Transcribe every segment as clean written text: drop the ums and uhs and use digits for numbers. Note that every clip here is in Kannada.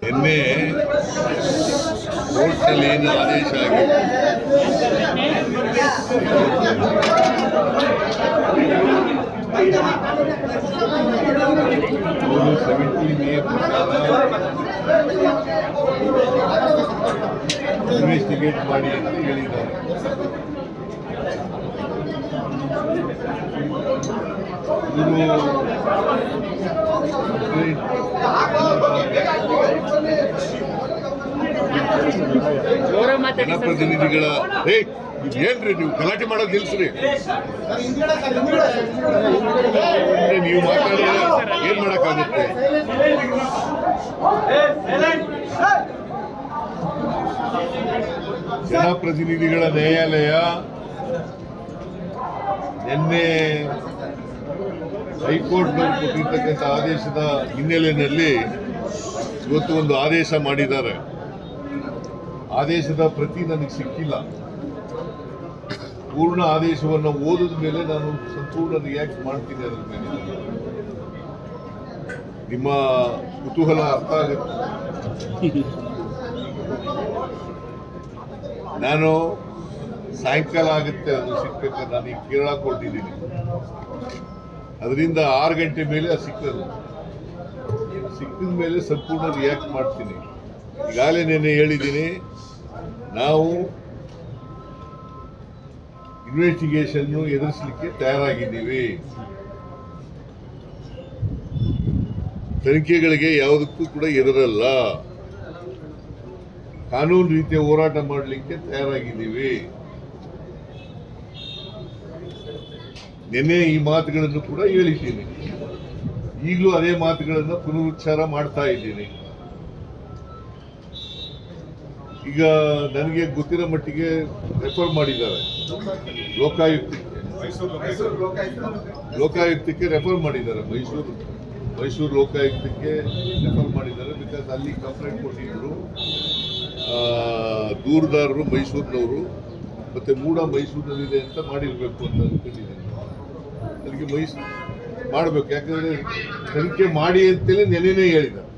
ನಿನ್ನೆ ಕೋರ್ಟ್ನಲ್ಲಿ ಏನು ಆದೇಶ ಆಗಿದೆ ಅವರು 17A ಇನ್ವೆಸ್ಟಿಗೇಟ್ ಮಾಡಿ ಅಂತ ಹೇಳಿದ್ದಾರೆ. ಜನಪ್ರತಿನಿಧಿಗಳ ಏನ್ರಿ ನೀವು ಗಲಾಟೆ ಮಾಡೋದು ನಿಲ್ಸ್ರಿ, ನೀವು ಮಾತಾಡಿ ಏನ್ ಮಾಡಕ್ಕಾಗುತ್ತೆ? ಜನಪ್ರತಿನಿಧಿಗಳ ನ್ಯಾಯಾಲಯ ನಿನ್ನೆ ಹೈಕೋರ್ಟ್ನವರು ಕೊಟ್ಟಿರ್ತಕ್ಕಂಥ ಆದೇಶದ ಹಿನ್ನೆಲೆಯಲ್ಲಿ ಇವತ್ತು ಒಂದು ಆದೇಶ ಮಾಡಿದ್ದಾರೆ. ಆದೇಶದ ಪ್ರತಿ ನನಗೆ ಸಿಕ್ಕಿಲ್ಲ. ಪೂರ್ಣ ಆದೇಶವನ್ನು ಓದಿದ ಮೇಲೆ ನಾನು ಸಂಪೂರ್ಣ ರಿಯಾಕ್ಟ್ ಮಾಡ್ತೀನಿ. ಅದರ ಮೇಲೆ ನಿಮ್ಮ ಕುತೂಹಲ ಅರ್ಥ ಆಗುತ್ತೆ. ನಾನು ಸಾಯಂಕಾಲ ಆಗುತ್ತೆ ಅದು ಸಿಗ್ಬೇಕಾದ್ರೆ ನಾನು ಈಗ ಕೇರಳ ಕೊಟ್ಟಿದ್ದೀನಿ. ಅದರಿಂದ 6 ಗಂಟೆ ಮೇಲೆ ಅದು ಸಿಕ್ಕದು. ಸಿಕ್ಕಿದ ಮೇಲೆ ಸಂಪೂರ್ಣ ರಿಯಾಕ್ಟ್ ಮಾಡ್ತೀನಿ. ಈಗಾಗಲೇ ನೆನ್ನೆ ಹೇಳಿದ್ದೀನಿ, ನಾವು ಇನ್ವೆಸ್ಟಿಗೇಷನ್ ಎದುರಿಸಲಿಕ್ಕೆ ತಯಾರಾಗಿದ್ದೀವಿ. ತನಿಖೆಗಳಿಗೆ ಯಾವುದಕ್ಕೂ ಕೂಡ ಎದುರಲ್ಲ. ಕಾನೂನು ರೀತಿಯ ಹೋರಾಟ ಮಾಡಲಿಕ್ಕೆ ತಯಾರಾಗಿದ್ದೀವಿ. ನಿನ್ನೆ ಈ ಮಾತುಗಳನ್ನು ಕೂಡ ಹೇಳಿದ್ದೀನಿ. ಈಗಲೂ ಅದೇ ಮಾತುಗಳನ್ನು ಪುನರುಚ್ಚಾರ ಮಾಡ್ತಾ ಇದ್ದೀನಿ. ಈಗ ನನಗೆ ಗೊತ್ತಿರೋ ಮಟ್ಟಿಗೆ ರೆಫರ್ ಮಾಡಿದ್ದಾರೆ ಲೋಕಾಯುಕ್ತಕ್ಕೆ ರೆಫರ್ ಮಾಡಿದ್ದಾರೆ. ಮೈಸೂರು ಲೋಕಾಯುಕ್ತಕ್ಕೆ ರೆಫರ್ ಮಾಡಿದ್ದಾರೆ. ಬಿಕಾಸ್ ಅಲ್ಲಿ ಕಂಪ್ಲೇಂಟ್ ಕೊಟ್ಟಿದ್ರು ದೂರದಾರರು ಮೈಸೂರಿನವರು, ಮತ್ತೆ ಮೂಡ ಮೈಸೂರಿನಲ್ಲಿದೆ ಅಂತ ಮಾಡಿರ್ಬೇಕು ಅಂತ ಅನ್ಕೊಂಡಿದ್ದೀನಿ. ನನಗೆ ಮಾಡಬೇಕು, ಯಾಕಂದ್ರೆ ತನಿಖೆ ಮಾಡಿ ಅಂತೇಳಿ ನೆನೆನೇ ಹೇಳಿದ್ದಾರೆ.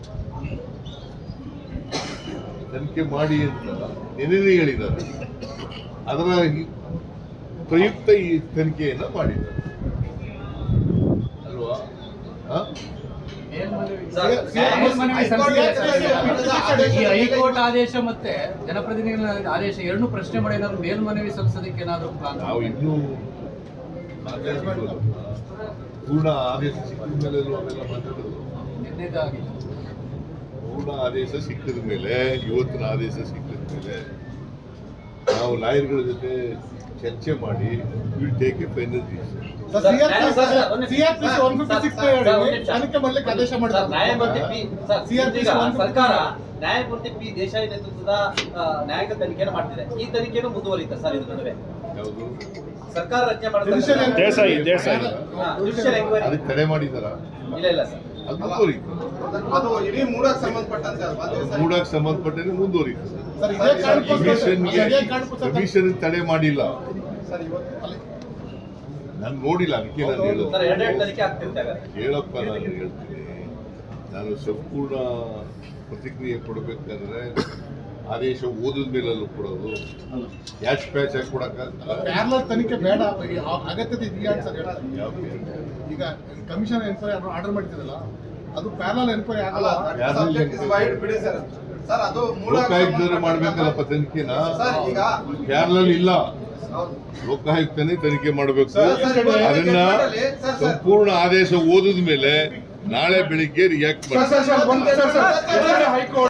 ತನಿಖೆ ಮಾಡಿ ಅಂತ ನೆನೆನೇ ಹೇಳಿದ್ದಾರೆ. ಅದರ ಪ್ರಯುಕ್ತ ಈ ತನಿಖೆಯನ್ನು ಮಾಡಿದ್ದಾರೆ ಅಲ್ವಾ? ಹೈಕೋರ್ಟ್ ಆದೇಶ ಮತ್ತೆ ಜನಪ್ರತಿನಿಧಿಗಳ ಆದೇಶ ಎರಡೂ ಪ್ರಶ್ನೆ ಮಾಡಿ ಏನಾದ್ರು ಮೇಲ್ಮನವಿ ಸಲ್ಲಿಸೋದಕ್ಕೆ ಏನಾದ್ರು ನಾವು ಇನ್ನೂ ಪೂರ್ಣ ಆದೇಶ ಸಿಕ್ಕಿದ ಮೇಲೆ ಅವೆಲ್ಲ ಮಾತಾಡೋದು. ಪೂರ್ಣ ಆದೇಶ ಸಿಕ್ಕಿದ ಮೇಲೆ, ಇವತ್ತಿನ ಆದೇಶ ಸಿಕ್ಕಿದ ಮೇಲೆ ನಾವು ಲಾಯರ್ಗಳ ಜೊತೆ ಚರ್ಚೆ ಮಾಡಿ will take A final decision. ಸರ್ಕಾರ ನ್ಯಾಯಮೂರ್ತಿ ಪಿ ದೇಸಾಯಿ ನೇತೃತ್ವದ ನ್ಯಾಯಾಂಗ ತನಿಖೆಯನ್ನು ಮಾಡ್ತಿದೆ. ಈ ತನಿಖೆಯನ್ನು ಮುಂದುವರಿಯುತ್ತೆ ಸರ್. ಇದು ನಡುವೆ ಯಾವುದು ಸರ್ಕಾರ ರಚನೆ ಮಾಡ್ತಾರೆ, ಅದಕ್ಕೆ ತಡೆ ಮಾಡಿದಾರ? ಇಲ್ಲ ಸರ್, ಅದು ಇಡೀ ಮೂಡಕ್ಕೆ ಸಂಬಂಧಪಟ್ಟಂತೆ ಮುಂದುವರಿಯುತ್ತೆ. ಕಮಿಷನ್ ತಡೆ ಮಾಡಿಲ್ಲ, ನಾನು ನೋಡಿಲ್ಲ. ಅದಕ್ಕೆ ನಾನು ಹೇಳಪ್ಪ, ನಾನು ಹೇಳ್ತೀನಿ. ನಾನು ಸಂಪೂರ್ಣ ಪ್ರತಿಕ್ರಿಯೆ ಕೊಡಬೇಕಾದ್ರೆ ಆದೇಶ ಓದಿದ ಮೇಲಲ್ಲೂ ಕೊಡೋದು, ಕ್ಯಾಚ್ ಪ್ಯಾಚ್ ಆಗಿ ಕೊಡಕ್ಕಾಗಲ್ಲ. ತನಿಖೆ ಬೇಡ, ಅಗತ್ಯತೆ ಇದೆಯಾ ಸರ್? ಈಗ ಕಮಿಷನ್ ಎನ್ಕ್ವೈರಿ ಆರ್ಡರ್ ಮಾಡ್ತಿರಲ್ಲ, ಅದು ಪ್ಯಾರಲಲ್ ಎನ್ಕ್ವೈರಿ ಆಗಲ್ಲ. ಲೋಕಾಯುಕ್ತರು ಮಾಡ್ಬೇಕಲ್ಲಪ್ಪ ತನಿಖೆನ, ಪ್ಯಾರಲಲ್ ಇಲ್ಲ. ಲೋಕಾಯುಕ್ತನೇ ತನಿಖೆ ಮಾಡಬೇಕು. ಅದನ್ನ ಸಂಪೂರ್ಣ ಆದೇಶ ಓದಿದ ಮೇಲೆ ನಾಳೆ ಬೆಳಿಗ್ಗೆ ರಿಯಾಕ್ಟ್ ಮಾಡಿ.